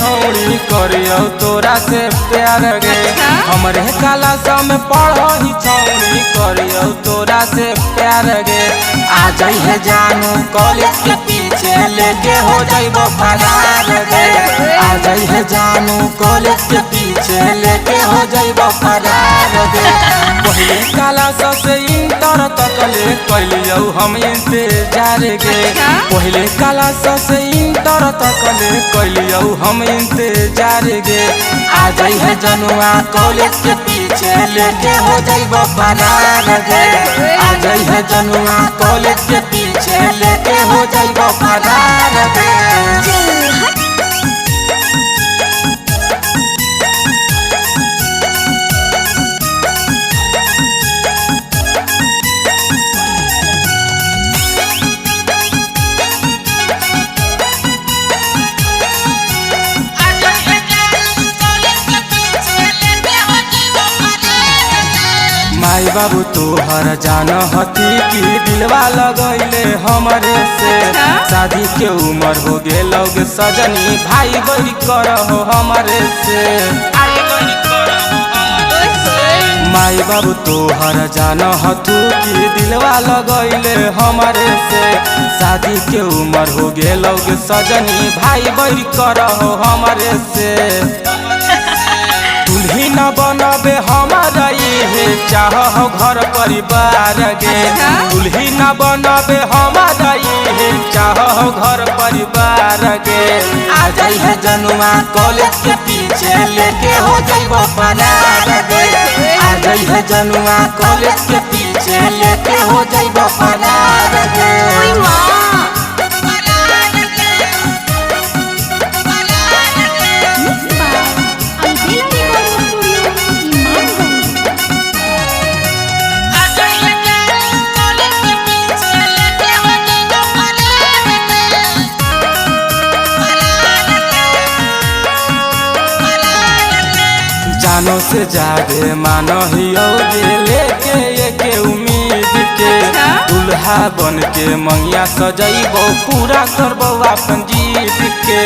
छौड़ी करियो तोरा से प्यार गे। हमरे काला में पढ़ी छौड़ी करियो तोरा से प्यार गे। आ जाइए जानू कॉलेज के पीछे लेके हो जाइबो फरार गे। आ जाइए जानू कॉलेज के पीछे लेके हो जाइबो फरार गे। पहले काला से इंटर तक ले कलियो हम इंतजार गे। पहले काला से इंटर तक ले कलियो हम इंतजार गे। आ जाइए जनुआ कॉलेज के पीछे लेके हो जाइबो फरार गे। आ जाइए जनुआ कॉलेज के पीछे लेके हो जाइबो फरार गे। माई बाबू तोहर जान हती कि दिलवा लगैले हमरे से। शादी के उम्र हो गेल सजनी भाई बड़ी कर हो हमरे से। माई बाबू तोहर जान हतू कि दिलवा लगैले हमरे से। शादी के उम्र हो गेल सजनी भाई बड़ी कर हो हमरे से। दुल्ही न बनबे हमारा ये चाह घर परिवार गे। दुल्ही न बनबे हमारा ये चाह घर परिवार गे। आ जाइए जनुआ कॉलेज के पीछे लेके हो जाइबो फरार गे। आ जाइए जनुआ कॉलेज के पीछे लेके हो जाइबो फरार गे। जानो से जागे मानो हियो लेके एके उम्मीद के। दुल्हा बन के मंगिया सजैबो पूरा करबो अपन जीत के।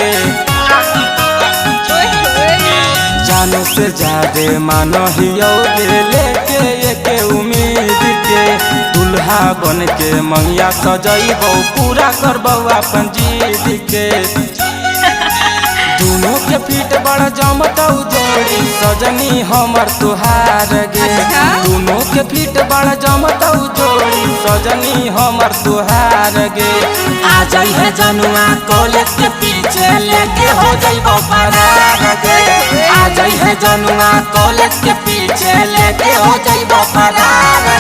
जानो से जागे मानो हियो लेके एके उम्मीद के। दुल्हा बन के मंगिया सजैबो पूरा करबो अपन जीत के। दोनों के फीट बड़ा जमतौ जोड़ी सजनी हमर तुहार गे। दोनों के फीट बड़ा जमतौ जोड़ी सजनी हमर तुहार गे। आ जाइए जनुआ कॉलेज के पीछे लेके हो जाइबो फरार गे। आ जाइए जनुआ कॉलेज के पीछे लेके हो जाइबो फरार